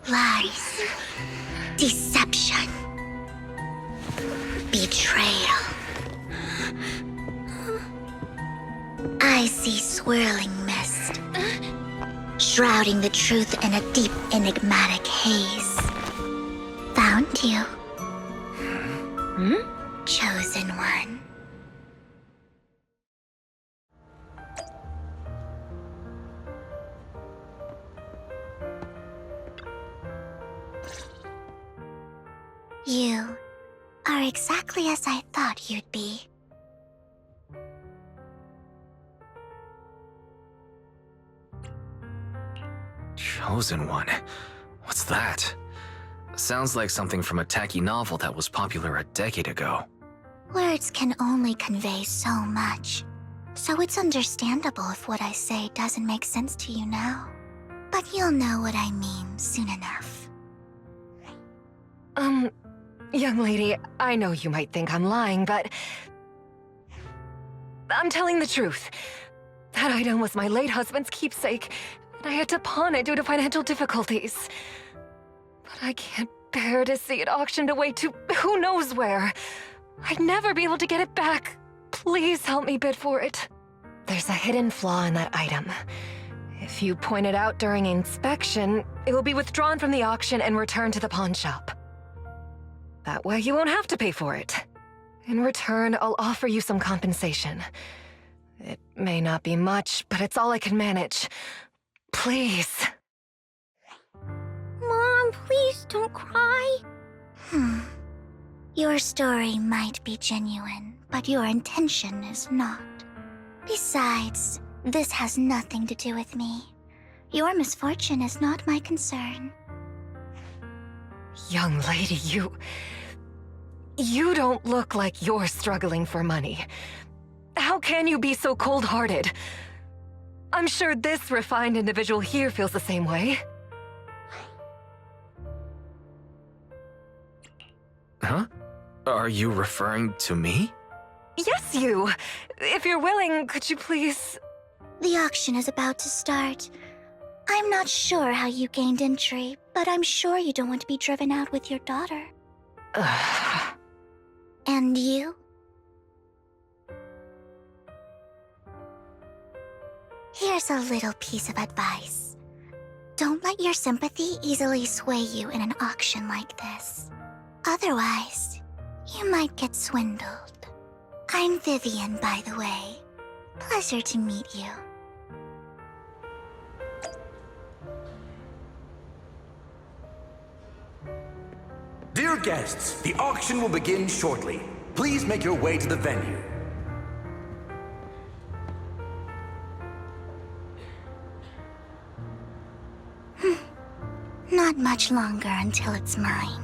Lies. Deception. Betrayal. I see swirling mist, shrouding the truth in a deep, enigmatic haze. Found you. Chosen one. You are exactly as I thought you'd be. Chosen one? What's that? Sounds like something from a tacky novel that was popular a decade ago. Words can only convey so much, so it's understandable if what I say doesn't make sense to you now. But you'll know what I mean soon enough. Young lady, I know you might think I'm lying, but I'm telling the truth. That item was my late husband's keepsake, and I had to pawn it due to financial difficulties. But I can't bear to see it auctioned away to who knows where. I'd never be able to get it back. Please help me bid for it. There's a hidden flaw in that item. If you point it out during inspection, it will be withdrawn from the auction and returned to the pawn shop. That way you won't have to pay for it. In return, I'll offer you some compensation. It may not be much, but it's all I can manage. Please. Mom, please don't cry. Your story might be genuine, but your intention is not. Besides, this has nothing to do with me. Your misfortune is not my concern. Young lady, you don't look like you're struggling for money. How can you be so cold-hearted? I'm sure this refined individual here feels the same way. Huh? Are you referring to me? Yes, you. If you're willing, could you please... The auction is about to start. I'm not sure how you gained entry, but I'm sure you don't want to be driven out with your daughter. And you? Here's a little piece of advice. Don't let your sympathy easily sway you in an auction like this. Otherwise, you might get swindled. I'm Vivian, by the way. Pleasure to meet you. Dear guests, the auction will begin shortly. Please make your way to the venue. Not much longer until it's mine.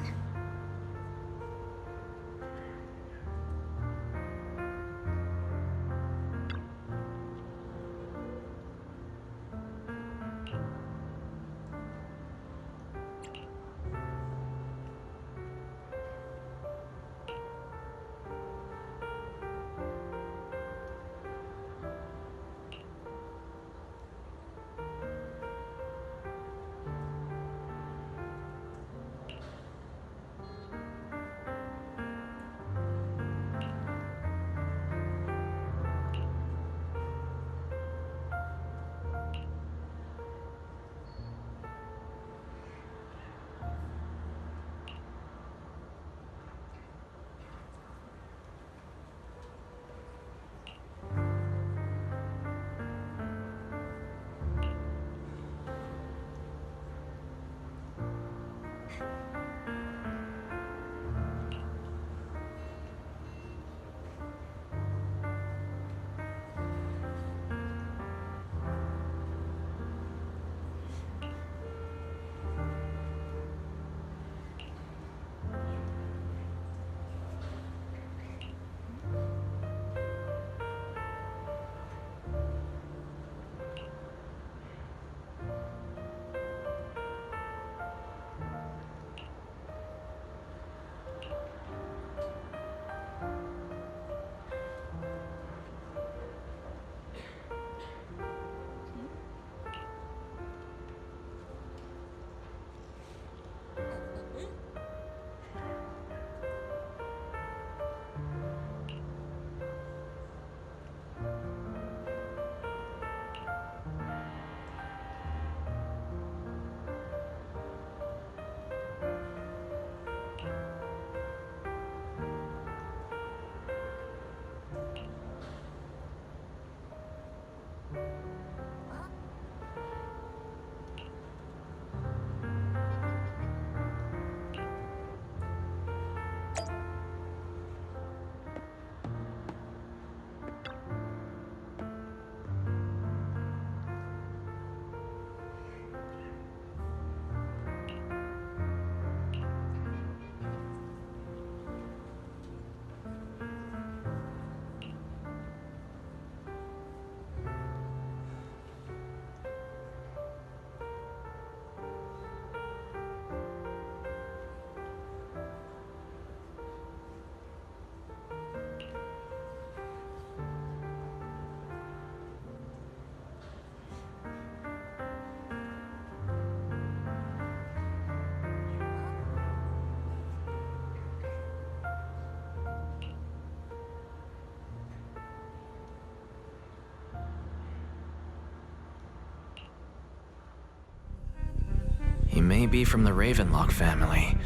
He may be from the Ravenlock family,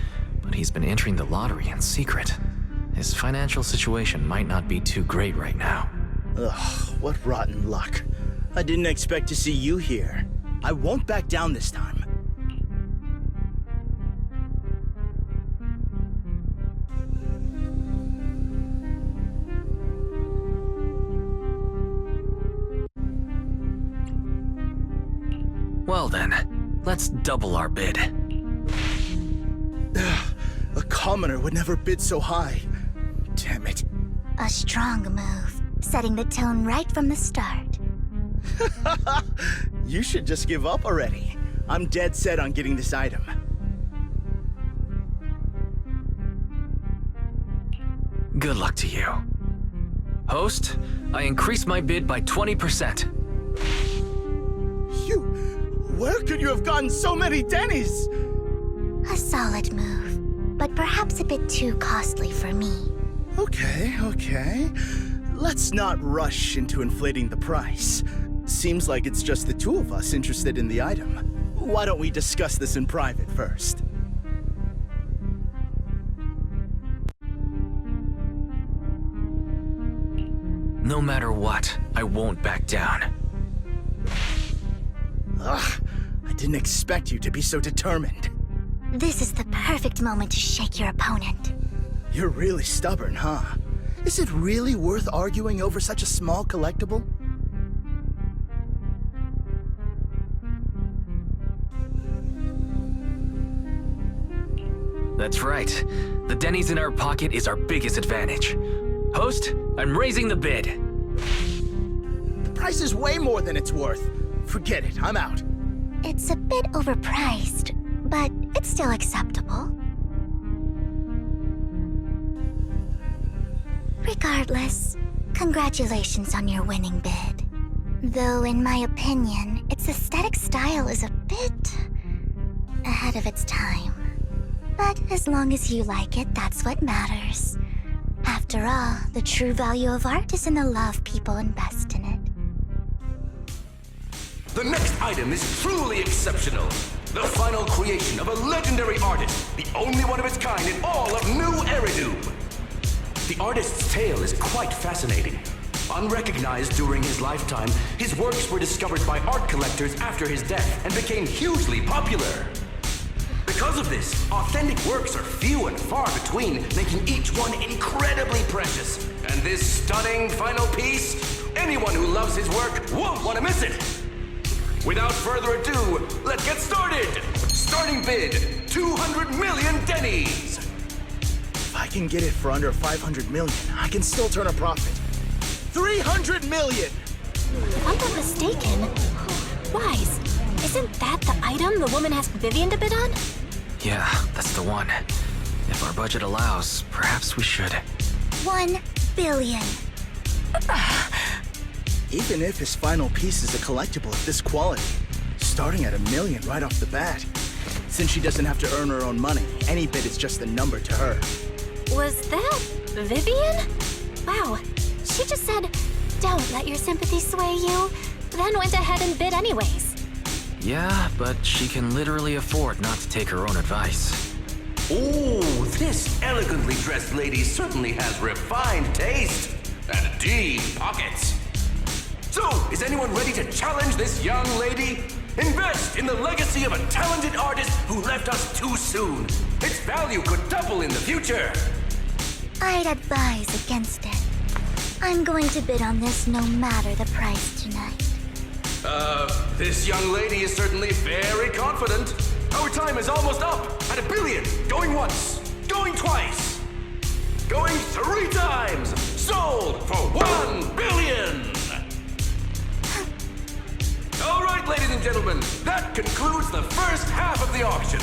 but he's been entering the lottery in secret. His financial situation might not be too great right now. Ugh, what rotten luck. I didn't expect to see you here. I won't back down this time. Well then, let's double our bid. A commoner would never bid so high. Damn it. A strong move, setting the tone right from the start. You should just give up already. I'm dead set on getting this item. Good luck to you. Host, I increase my bid by 20%. Where could you have gotten so many Denny's? A solid move, but perhaps a bit too costly for me. Okay. Let's not rush into inflating the price. Seems like it's just the two of us interested in the item. Why don't we discuss this in private first? No matter what, I won't back down. Ugh, I didn't expect you to be so determined. This is the perfect moment to shake your opponent. You're really stubborn, huh? Is it really worth arguing over such a small collectible? That's right. The Denny's in our pocket is our biggest advantage. Host, I'm raising the bid. The price is way more than it's worth. Forget it, I'm out. It's a bit overpriced, but it's still acceptable. Regardless, congratulations on your winning bid. Though in my opinion, its aesthetic style is a bit ahead of its time. But as long as you like it, that's what matters. After all, the true value of art is in the love people invest in it. The next item is truly exceptional. The final creation of a legendary artist, the only one of its kind in all of New Eridu. The artist's tale is quite fascinating. Unrecognized during his lifetime, his works were discovered by art collectors after his death and became hugely popular. Because of this, authentic works are few and far between, making each one incredibly precious. And this stunning final piece, anyone who loves his work won't want to miss it. Without further ado, let's get started! Starting bid, 200 million Denny's! If I can get it for under 500 million, I can still turn a profit. 300 million! If I'm not mistaken, Wise, isn't that the item the woman asked Vivian to bid on? Yeah, that's the one. If our budget allows, perhaps we should. 1 billion. Even if his final piece is a collectible of this quality, starting at $1 million right off the bat. Since she doesn't have to earn her own money, any bid is just a number to her. Was that Vivian? Wow, she just said, "Don't let your sympathy sway you," then went ahead and bid anyways. Yeah, but she can literally afford not to take her own advice. Ooh, this elegantly dressed lady certainly has refined taste and deep pockets. So, is anyone ready to challenge this young lady? Invest in the legacy of a talented artist who left us too soon. Its value could double in the future. I'd advise against it. I'm going to bid on this no matter the price tonight. This young lady is certainly very confident. Our time is almost up at $1 billion. Going once, going twice, going 3 times. Sold for $1 billion. All right, ladies and gentlemen, that concludes the first half of the auction.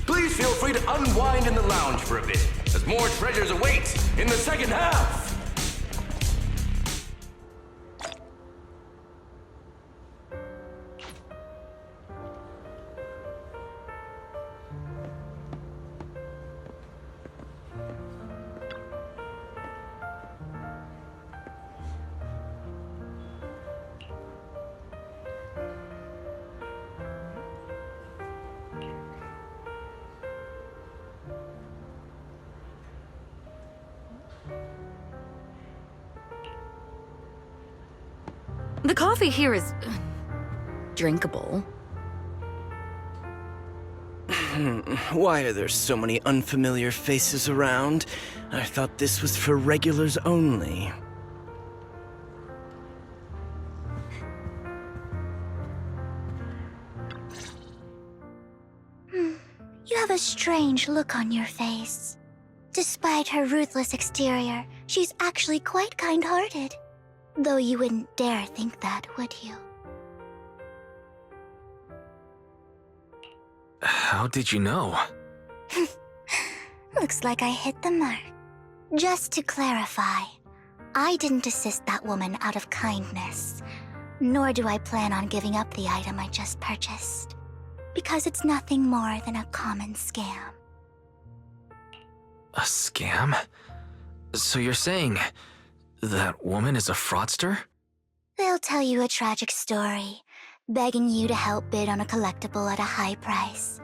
Please feel free to unwind in the lounge for a bit, as more treasures await in the second half. The coffee here is drinkable. Why are there so many unfamiliar faces around? I thought this was for regulars only. You have a strange look on your face. Despite her ruthless exterior, she's actually quite kind-hearted. Though you wouldn't dare think that, would you? How did you know? Looks like I hit the mark. Just to clarify, I didn't assist that woman out of kindness, nor do I plan on giving up the item I just purchased, because it's nothing more than a common scam. A scam? So you're saying that woman is a fraudster? They'll tell you a tragic story, begging you to help bid on a collectible at a high price.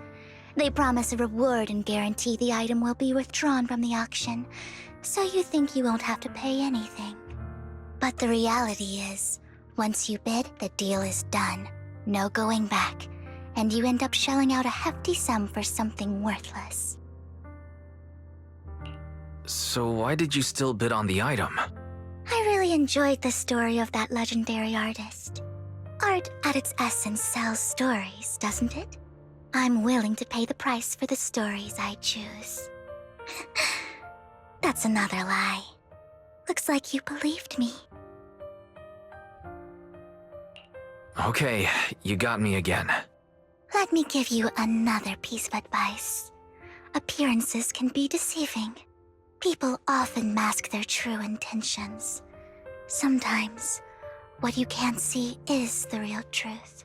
They promise a reward and guarantee the item will be withdrawn from the auction, so you think you won't have to pay anything. But the reality is, once you bid, the deal is done. No going back, and you end up shelling out a hefty sum for something worthless. So why did you still bid on the item? I really enjoyed the story of that legendary artist. Art at its essence sells stories, doesn't it? I'm willing to pay the price for the stories I choose. That's another lie. Looks like you believed me. Okay, you got me again. Let me give you another piece of advice. Appearances can be deceiving. People often mask their true intentions. Sometimes, what you can't see is the real truth.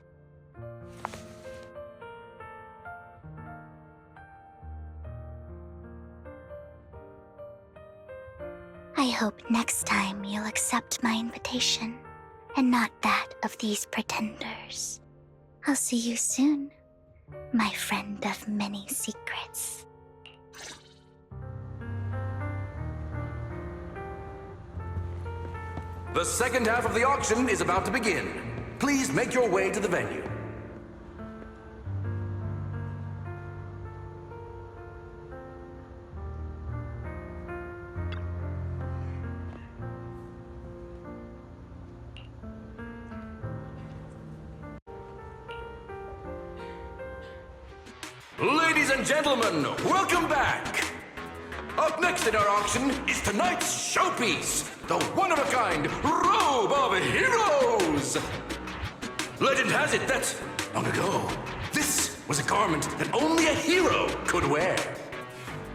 I hope next time you'll accept my invitation, and not that of these pretenders. I'll see you soon, my friend of many secrets. The second half of the auction is about to begin. Please make your way to the venue. Ladies and gentlemen, welcome back! Up next in our auction is tonight's showpiece, the one-of-a-kind Robe of Heroes! Legend has it that, long ago, this was a garment that only a hero could wear.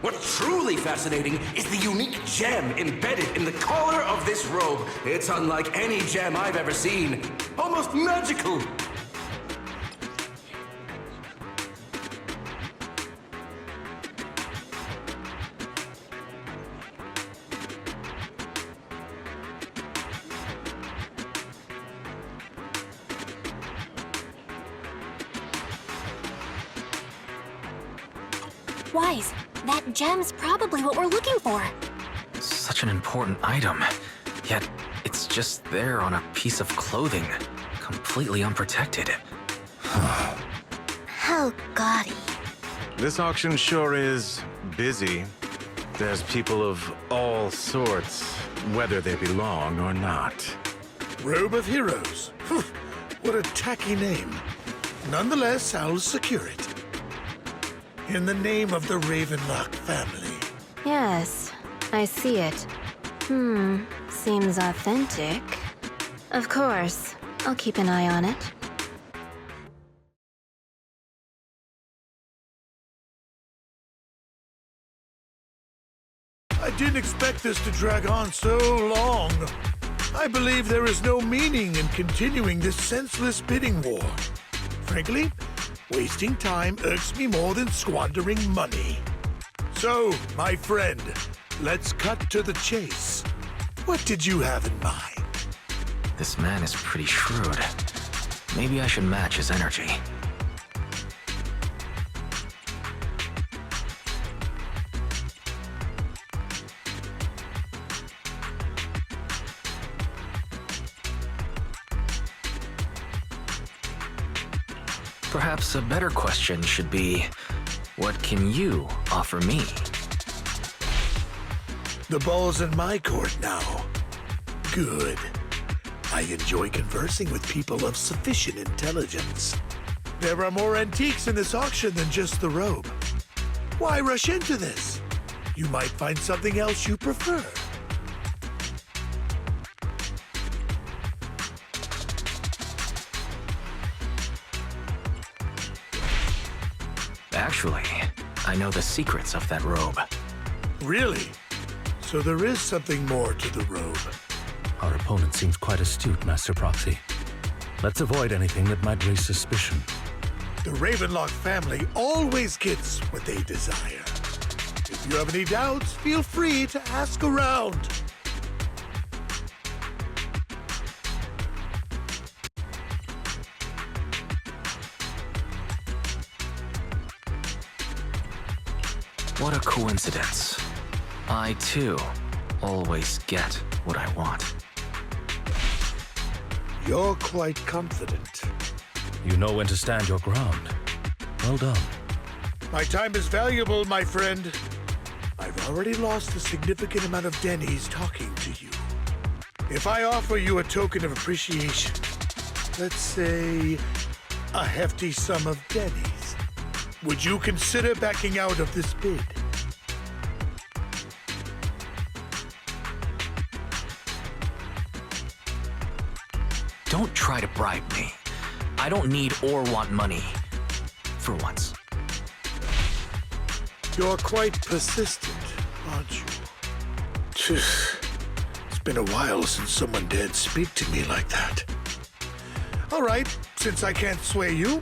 What's truly fascinating is the unique gem embedded in the collar of this robe. It's unlike any gem I've ever seen. Almost magical. Wise, that gem's probably what we're looking for. Such an important item, yet it's just there on a piece of clothing, completely unprotected. How gaudy. This auction sure is busy. There's people of all sorts, whether they belong or not. Robe of Heroes. What a tacky name. Nonetheless, I'll secure it. In the name of the Ravenlock family. Yes, I see it. Seems authentic. Of course, I'll keep an eye on it. I didn't expect this to drag on so long. I believe there is no meaning in continuing this senseless bidding war. Frankly, wasting time irks me more than squandering money. So, my friend, let's cut to the chase. What did you have in mind? This man is pretty shrewd. Maybe I should match his energy. Perhaps a better question should be, what can you offer me? The ball's in my court now. Good. I enjoy conversing with people of sufficient intelligence. There are more antiques in this auction than just the robe. Why rush into this? You might find something else you prefer. Actually, I know the secrets of that robe. Really? So there is something more to the robe. Our opponent seems quite astute, Master Proxy. Let's avoid anything that might raise suspicion. The Ravenlock family always gets what they desire. If you have any doubts, feel free to ask around. What a coincidence. I, too, always get what I want. You're quite confident. You know when to stand your ground. Well done. My time is valuable, my friend. I've already lost a significant amount of Denny's talking to you. If I offer you a token of appreciation, let's say a hefty sum of Denny's, would you consider backing out of this bid? Don't try to bribe me. I don't need or want money. For once. You're quite persistent, aren't you? It's been a while since someone dared speak to me like that. All right, since I can't sway you,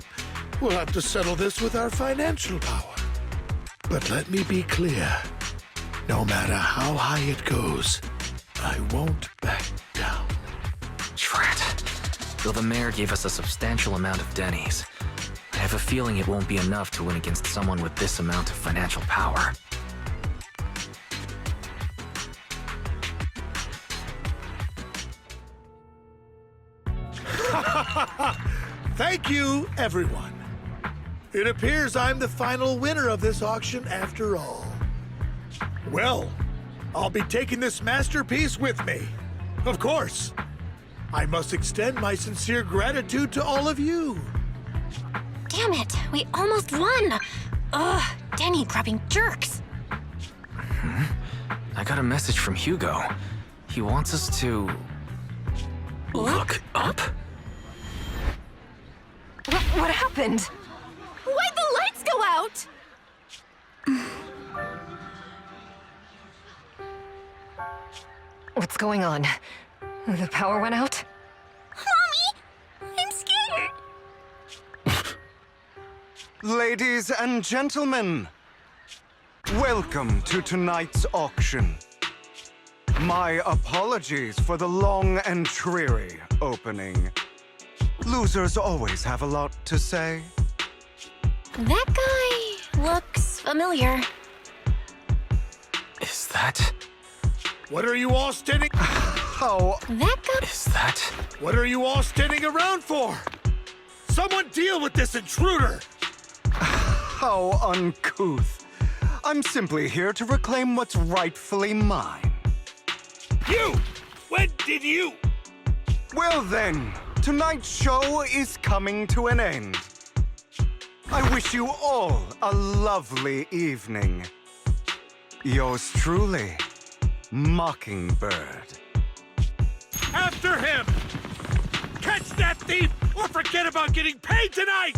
we'll have to settle this with our financial power. But let me be clear. No matter how high it goes, I won't back down. Drat. Though the mayor gave us a substantial amount of Denny's, I have a feeling it won't be enough to win against someone with this amount of financial power. Thank you, everyone. It appears I'm the final winner of this auction after all. Well, I'll be taking this masterpiece with me. Of course. I must extend my sincere gratitude to all of you. Damn it, we almost won! Ugh, Denny grabbing jerks. I got a message from Hugo. He wants us to... look up? What happened? Why'd the lights go out? What's going on? The power went out? Mommy, I'm scared. Ladies and gentlemen, welcome to tonight's auction. My apologies for the long and dreary opening. Losers always have a lot to say. That guy looks familiar. Is that... What are you all standing... How... That guy... is that... What are you all standing around for? Someone deal with this intruder! how uncouth. I'm simply here to reclaim what's rightfully mine. You! When did you... Well then, tonight's show is coming to an end. I wish you all a lovely evening. Yours truly, Mockingbird. After him! Catch that thief or forget about getting paid tonight!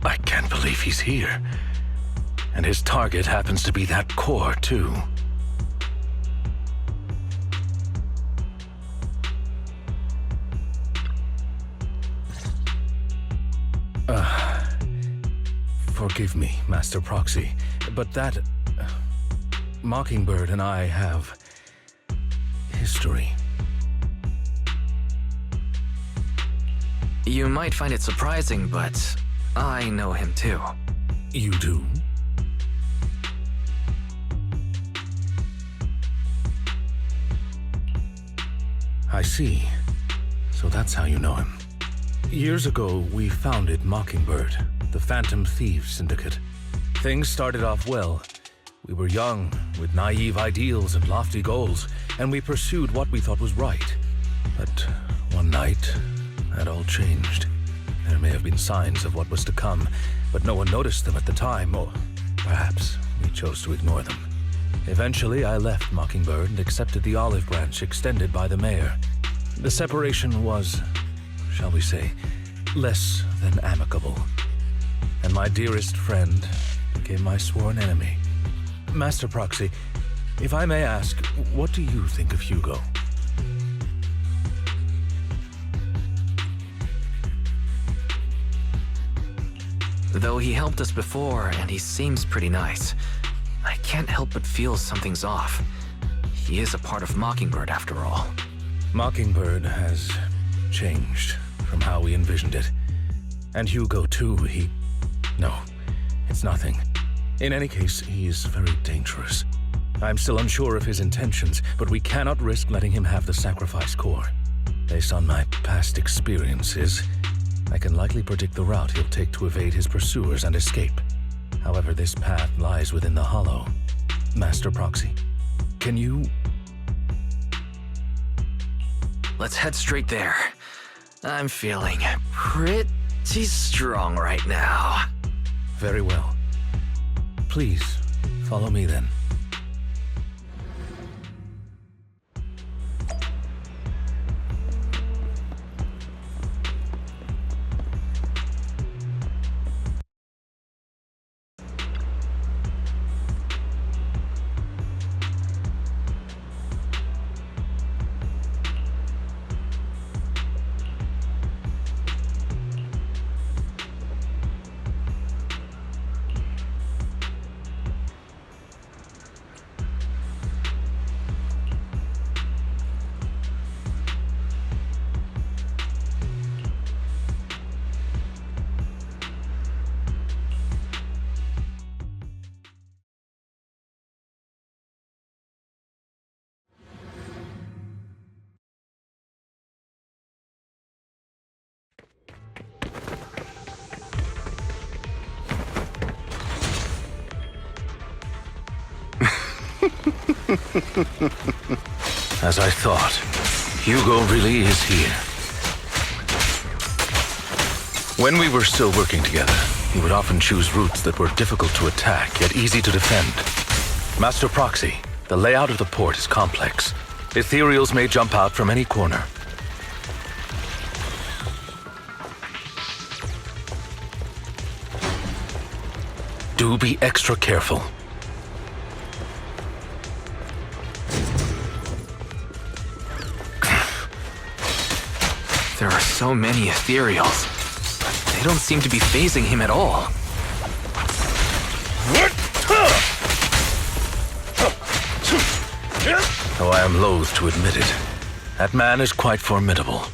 I can't believe he's here. And his target happens to be that core, too. Forgive me, Master Proxy, but that... Mockingbird and I have... history. You might find it surprising, but I know him too. You do? I see. So that's how you know him. Years ago, we founded Mockingbird, the Phantom Thieves Syndicate. Things started off well. We were young, with naive ideals and lofty goals, and we pursued what we thought was right. But one night, that all changed. There may have been signs of what was to come, but no one noticed them at the time, or perhaps we chose to ignore them. Eventually, I left Mockingbird and accepted the olive branch extended by the mayor. The separation was, shall we say, less than amicable. And my dearest friend became my sworn enemy. Master Proxy, if I may ask, what do you think of Hugo? Though he helped us before, and he seems pretty nice, I can't help but feel something's off. He is a part of Mockingbird, after all. Mockingbird has changed from how we envisioned it. And Hugo, too, No, it's nothing. In any case, he is very dangerous. I'm still unsure of his intentions, but we cannot risk letting him have the sacrifice core. Based on my past experiences, I can likely predict the route he'll take to evade his pursuers and escape. However, this path lies within the Hollow. Master Proxy, can you... Let's head straight there. I'm feeling pretty strong right now. Very well. Please, follow me then. As I thought, Hugo really is here. When we were still working together, he would often choose routes that were difficult to attack, yet easy to defend. Master Proxy, the layout of the port is complex. Ethereals may jump out from any corner. Do be extra careful. There are so many ethereals, but they don't seem to be phasing him at all. Though I am loath to admit it, that man is quite formidable.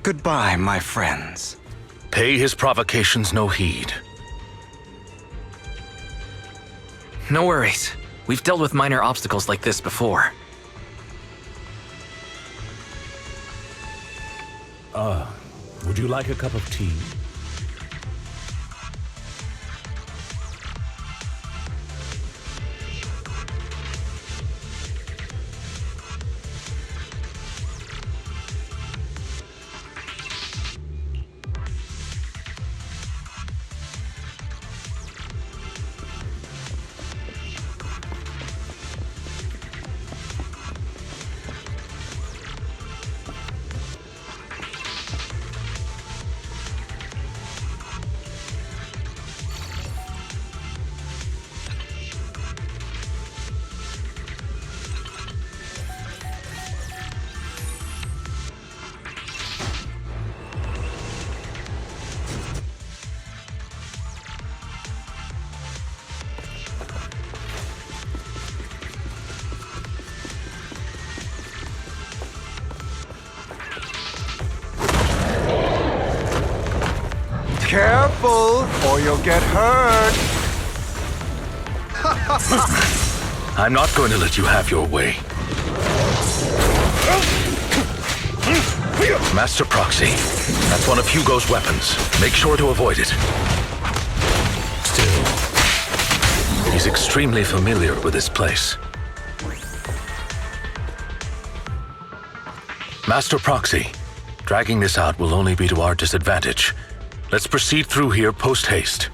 Goodbye, my friends. Pay his provocations no heed. No worries. We've dealt with minor obstacles like this before. Would you like a cup of tea? Careful, or you'll get hurt. I'm not going to let you have your way. Master Proxy, that's one of Hugo's weapons. Make sure to avoid it. Still, he's extremely familiar with this place. Master Proxy, dragging this out will only be to our disadvantage. Let's proceed through here post-haste.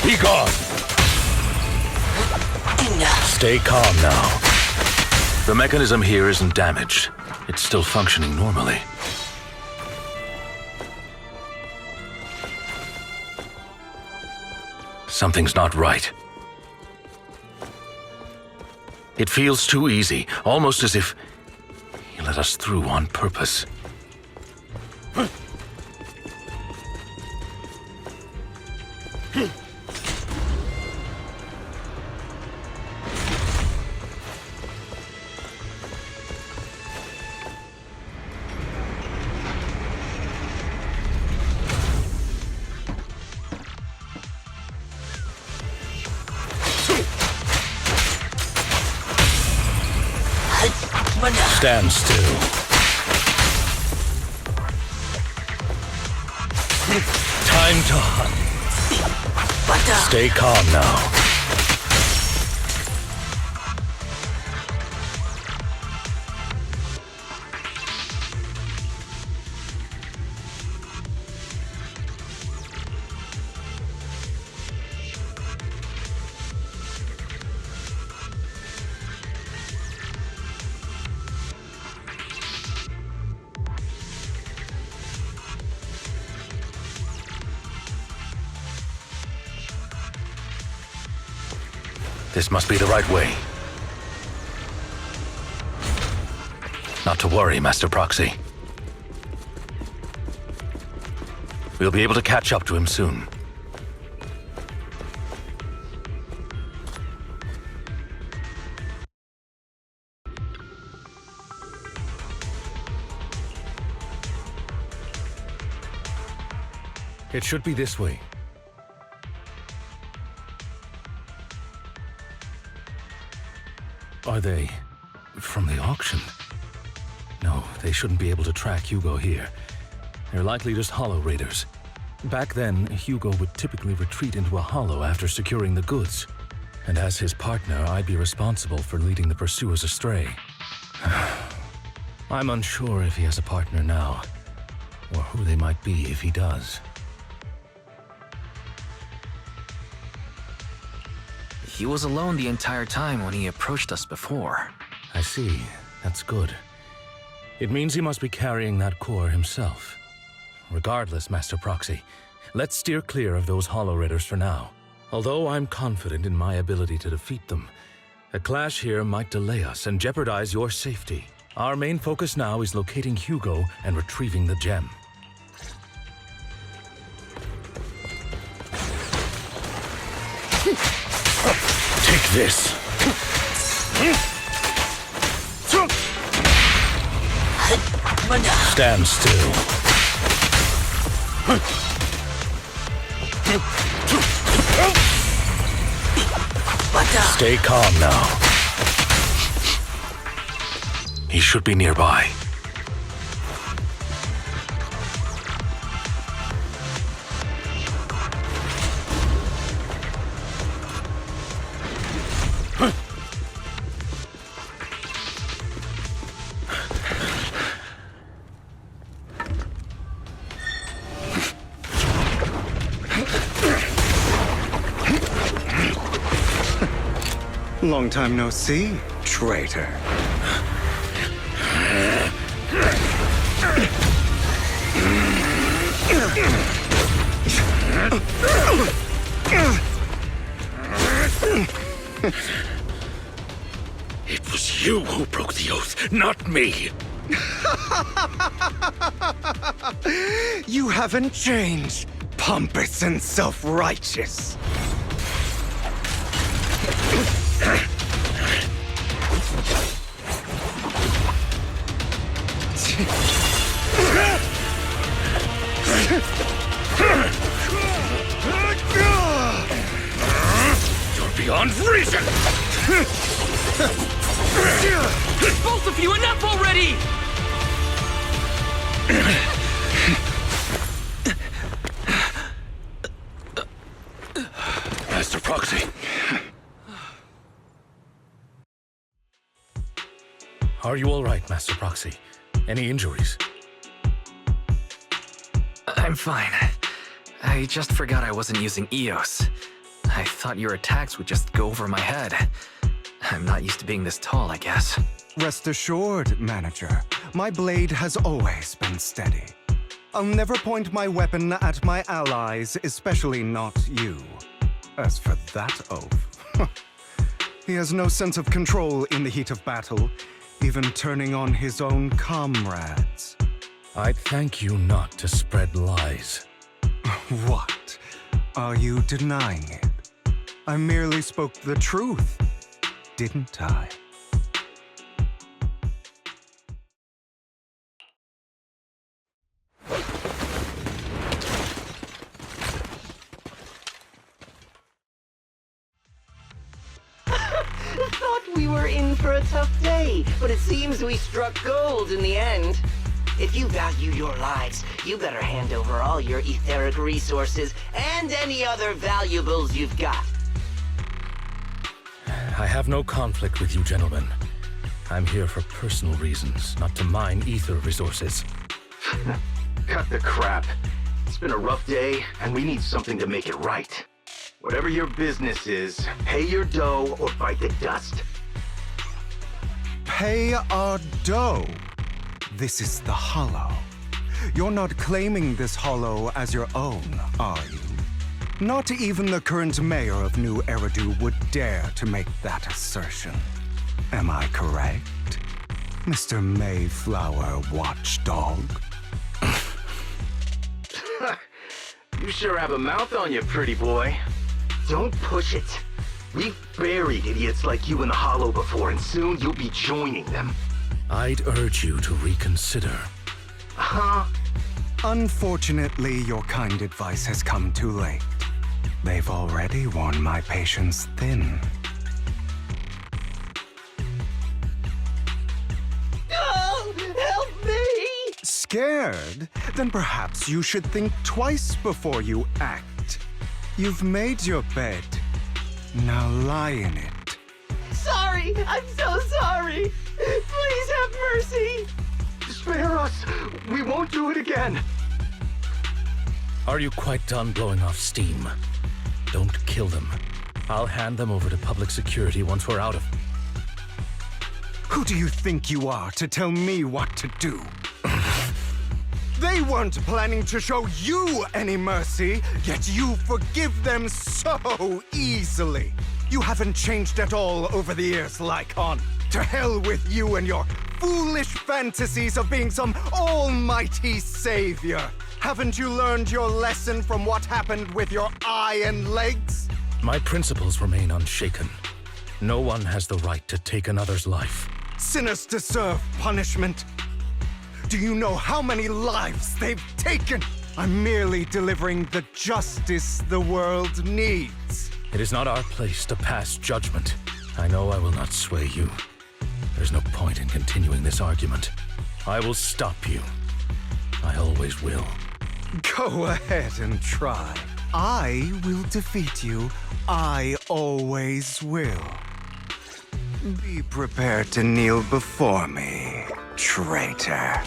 Be gone! Stay calm now. The mechanism here isn't damaged. It's still functioning normally. Something's not right. It feels too easy, almost as if he let us through on purpose. Stand still. Time to hunt. Stay calm now. This must be the right way. Not to worry, Master Proxy. We'll be able to catch up to him soon. It should be this way. Are they from the auction? No, they shouldn't be able to track Hugo here. They're likely just hollow raiders. Back then, Hugo would typically retreat into a hollow after securing the goods. And as his partner, I'd be responsible for leading the pursuers astray. I'm unsure if he has a partner now, or who they might be if he does. He was alone the entire time when he approached us before. I see. That's good. It means he must be carrying that core himself. Regardless, Master Proxy, let's steer clear of those hollow raiders for now. Although I'm confident in my ability to defeat them, a clash here might delay us and jeopardize your safety. Our main focus now is locating Hugo and retrieving the gem. Take this. Stand still. Stay calm now. He should be nearby. Long time no see, traitor. It was you who broke the oath, not me. You haven't changed, Pompous and self-righteous. You're beyond reason! Both of you, enough already! Master Proxy. Are you all right, Master Proxy? Any injuries? I'm fine. I just forgot I wasn't using EOS. I thought your attacks would just go over my head. I'm not used to being this tall, I guess. Rest assured, Manager, my blade has always been steady. I'll never point my weapon at my allies, especially not you. As for that oaf, he has no sense of control in the heat of battle, even turning on his own comrades. I'd thank you not to spread lies. What? Are you denying it? I merely spoke the truth, didn't I? Thought we were in for a tough day, but it seems we struck gold in the end. If you value your lives, you better hand over all your etheric resources and any other valuables you've got. I have no conflict with you, gentlemen. I'm here for personal reasons, not to mine ether resources. Cut the crap. It's been a rough day, and we need something to make it right. Whatever your business is, pay your dough or bite the dust. Pay our dough. This is the Hollow. You're not claiming this Hollow as your own, are you? Not even the current mayor of New Eridu would dare to make that assertion. Am I correct, Mr. Mayflower Watchdog? You sure have a mouth on you, pretty boy. Don't push it. We've buried idiots like you in the Hollow before, and soon you'll be joining them. I'd urge you to reconsider. Huh? Unfortunately, your kind advice has come too late. They've already worn my patience thin. Oh, help me! Scared? Then perhaps you should think twice before you act. You've made your bed. Now lie in it. Sorry, I'm so sorry. Please have mercy. Spare us! We won't do it again! Are you quite done blowing off steam? Don't kill them. I'll hand them over to public security once we're out of... Who do you think you are to tell me what to do? They weren't planning to show you any mercy, yet you forgive them so easily. You haven't changed at all over the years, Lycon. To hell with you and your foolish fantasies of being some almighty savior. Haven't you learned your lesson from what happened with your eye and legs? My principles remain unshaken. No one has the right to take another's life. Sinners deserve punishment. Do you know how many lives they've taken? I'm merely delivering the justice the world needs. It is not our place to pass judgment. I know I will not sway you. There's no point in continuing this argument. I will stop you. I always will. Go ahead and try. I will defeat you. I always will. Be prepared to kneel before me, traitor.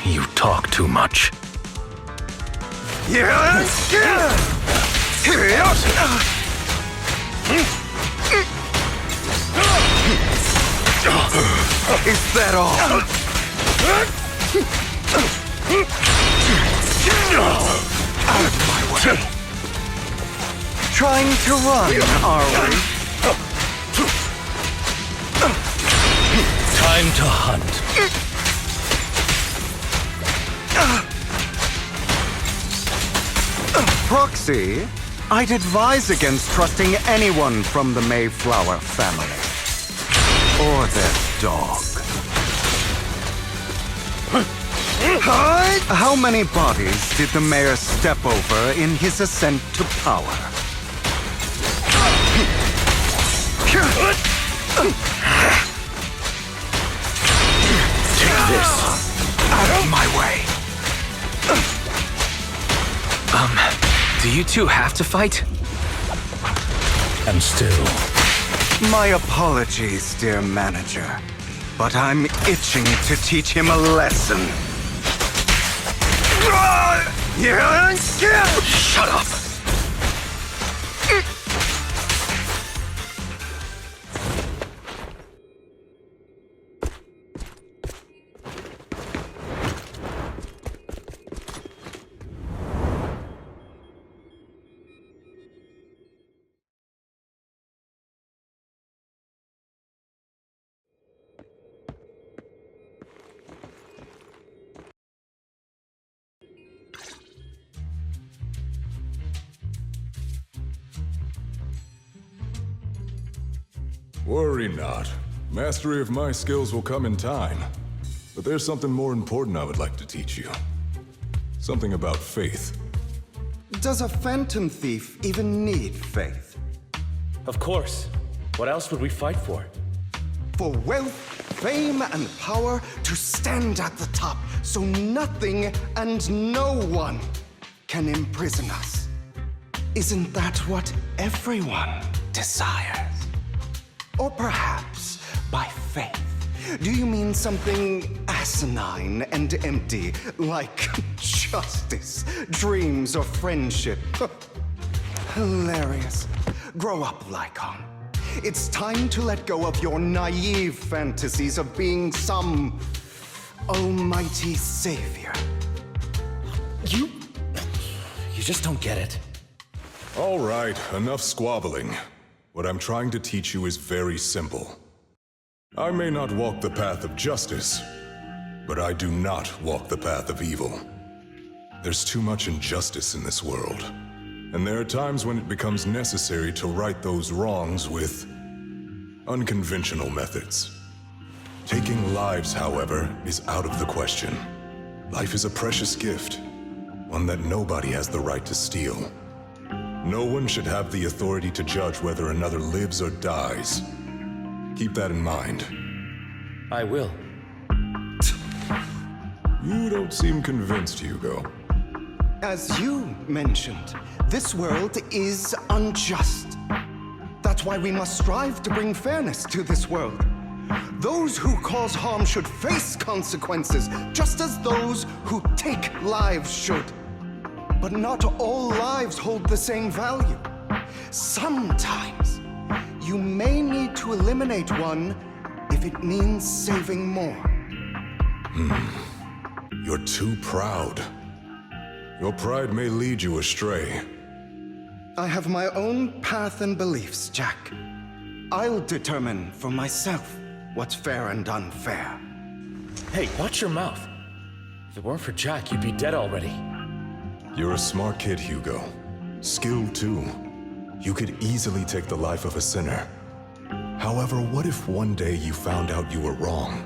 You talk too much. Is that all? Out of my way. Trying to run, are we? Time to hunt. Proxy, I'd advise against trusting anyone from the Mayflower family. Or their dog. How many bodies did the mayor step over in his ascent to power? Take this. Out of my way. Do you two have to fight? And still, My apologies, dear manager, but I'm itching to teach him a lesson. Shut up! Worry not. Mastery of my skills will come in time. But there's something more important I would like to teach you. Something about faith. Does a phantom thief even need faith? of course. What else would we fight for? For wealth, fame, and power to stand at the top so nothing and no one can imprison us. Isn't that what everyone desires? Or perhaps by faith, do you mean something asinine and empty, like justice, dreams, or friendship? Hilarious. Grow up, Lycon. It's time to let go of your naive fantasies of being some almighty savior. You just don't get it. All right, enough squabbling. What I'm trying to teach you is very simple. I may not walk the path of justice, but I do not walk the path of evil. There's too much injustice in this world, and there are times when it becomes necessary to right those wrongs with unconventional methods. Taking lives, however, is out of the question. Life is a precious gift, one that nobody has the right to steal. No one should have the authority to judge whether another lives or dies. Keep that in mind. I will. You don't seem convinced, Hugo. As you mentioned, this world is unjust. That's why we must strive to bring fairness to this world. Those who cause harm should face consequences, just as those who take lives should. But not all lives hold the same value. Sometimes, you may need to eliminate one if it means saving more. You're too proud. Your pride may lead you astray. I have my own path and beliefs, Jack. I'll determine for myself what's fair and unfair. Hey, watch your mouth. If it weren't for Jack, you'd be dead already. You're a smart kid, Hugo. Skilled too. You could easily take the life of a sinner. However, what if one day you found out you were wrong?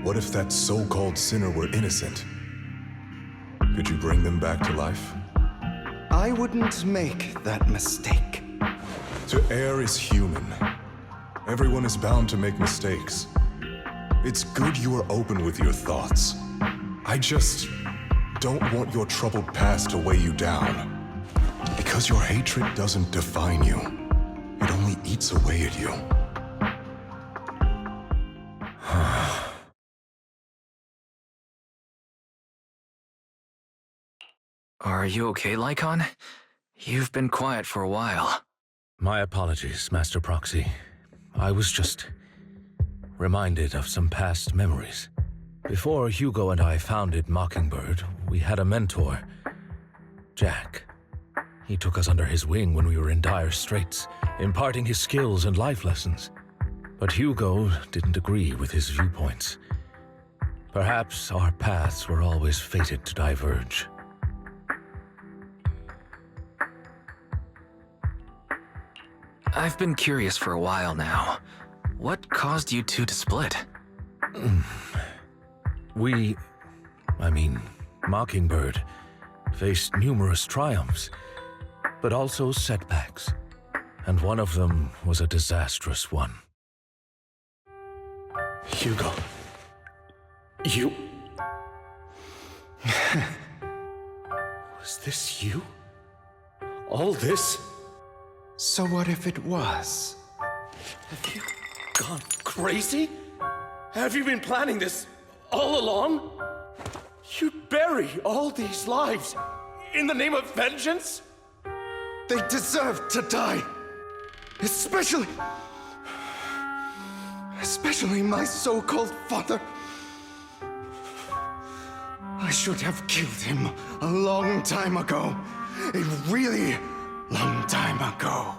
What if that so-called sinner were innocent? Could you bring them back to life? I wouldn't make that mistake. To err is human. Everyone is bound to make mistakes. It's good you are open with your thoughts. I just don't want your troubled past to weigh you down. Because your hatred doesn't define you. It only eats away at you. Are you okay, Lycon? You've been quiet for a while. My apologies, Master Proxy. I was just reminded of some past memories. Before Hugo and I founded Mockingbird, we had a mentor, Jack. He took us under his wing when we were in dire straits, imparting his skills and life lessons. But Hugo didn't agree with his viewpoints. Perhaps our paths were always fated to diverge. I've been curious for a while now. What caused you two to split? Mockingbird faced numerous triumphs, but also setbacks, and one of them was a disastrous one. Hugo. You... Was this you? All this? So what if it was? Have you gone crazy? Have you been planning this all along? You'd bury all these lives in the name of vengeance? They deserve to die. Especially my so-called father. I should have killed him a long time ago. A really long time ago.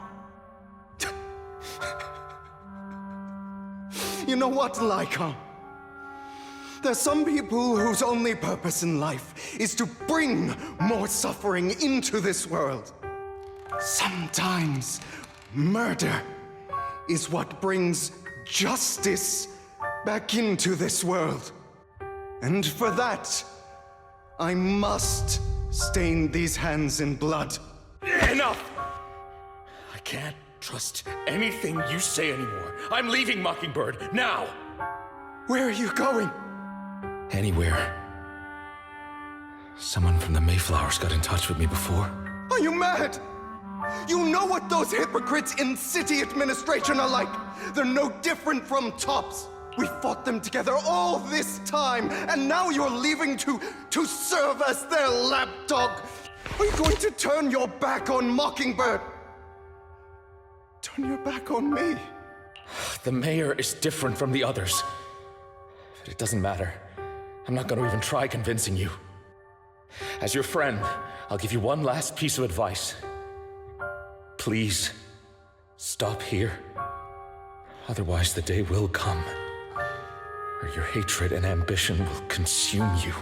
You know what, Lycan? There's some people whose only purpose in life is to bring more suffering into this world. Sometimes murder is what brings justice back into this world. And for that, I must stain these hands in blood. Enough! I can't trust anything you say anymore. I'm leaving Mockingbird, now! Where are you going? Anywhere. Someone from the Mayflowers got in touch with me before. Are you mad? You know what those hypocrites in city administration are like. They're no different from tops. We fought them together all this time, and now you're leaving to serve as their lapdog. Are you going to turn your back on Mockingbird? Turn your back on me? The mayor is different from the others. But it doesn't matter. I'm not going to even try convincing you. As your friend, I'll give you one last piece of advice. Please, stop here. Otherwise, the day will come where your hatred and ambition will consume you.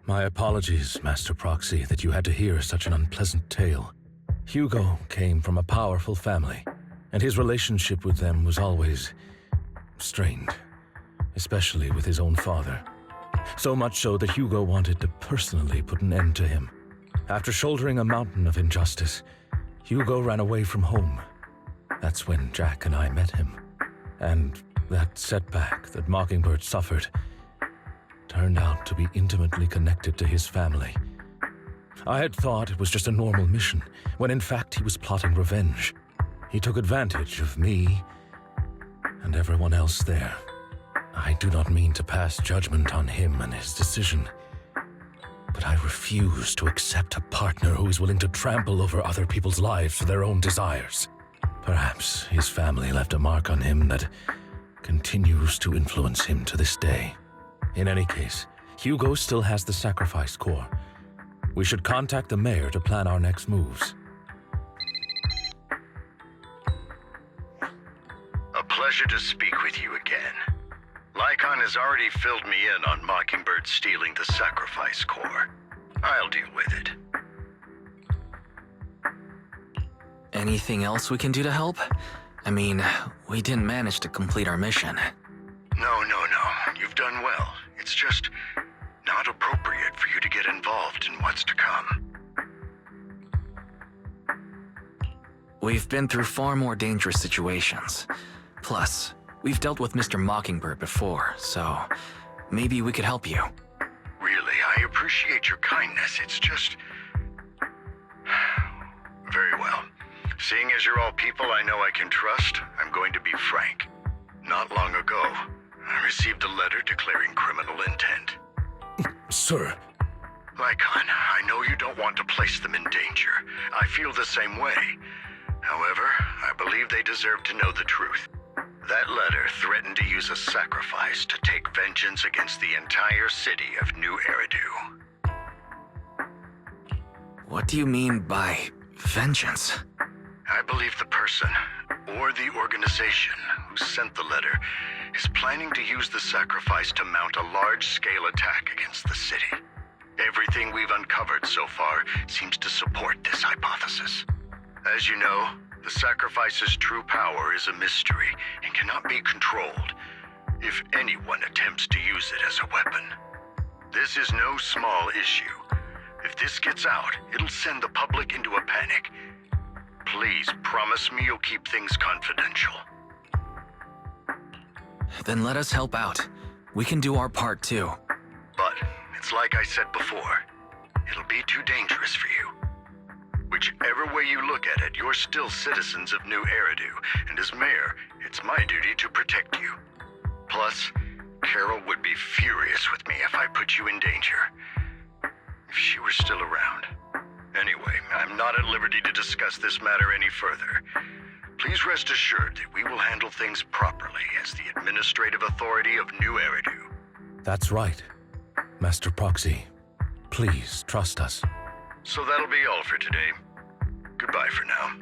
My apologies, Master Proxy, that you had to hear such an unpleasant tale. Hugo came from a powerful family, and his relationship with them was always strained, especially with his own father. So much so that Hugo wanted to personally put an end to him. After shouldering a mountain of injustice, Hugo ran away from home. That's when Jack and I met him. And that setback that Mockingbird suffered turned out to be intimately connected to his family. I had thought it was just a normal mission, when in fact he was plotting revenge. He took advantage of me and everyone else there. I do not mean to pass judgment on him and his decision, but I refuse to accept a partner who is willing to trample over other people's lives for their own desires. Perhaps his family left a mark on him that continues to influence him to this day. In any case, Hugo still has the sacrifice core. We should contact the mayor to plan our next moves. A pleasure to speak with you again. Lycan has already filled me in on Mockingbird stealing the sacrifice core. I'll deal with it. Anything else we can do to help? I mean, we didn't manage to complete our mission. No. You've done well. It's just not appropriate for you to get involved in what's to come. We've been through far more dangerous situations. Plus, we've dealt with Mr. Mockingbird before, so maybe we could help you. Really, I appreciate your kindness. It's just... Very well. Seeing as you're all people I know I can trust, I'm going to be frank. Not long ago, I received a letter declaring criminal intent. Sir. Lycan, I know you don't want to place them in danger. I feel the same way. However, I believe they deserve to know the truth. That letter threatened to use a sacrifice to take vengeance against the entire city of New Eridu. What do you mean by vengeance? I believe the person, or the organization, who sent the letter is planning to use the sacrifice to mount a large-scale attack against the city. Everything we've uncovered so far seems to support this hypothesis. As you know, the sacrifice's true power is a mystery and cannot be controlled if anyone attempts to use it as a weapon. This is no small issue. If this gets out, it'll send the public into a panic. Please promise me you'll keep things confidential. Then let us help out. We can do our part too. But it's like I said before, it'll be too dangerous for you. Whichever way you look at it, you're still citizens of New Eridu, and as mayor, it's my duty to protect you. Plus, Carol would be furious with me if I put you in danger. If she were still around. Anyway, I'm not at liberty to discuss this matter any further. Please rest assured that we will handle things properly as the administrative authority of New Eridu. That's right. Master Proxy, please trust us. So that'll be all for today. Goodbye for now.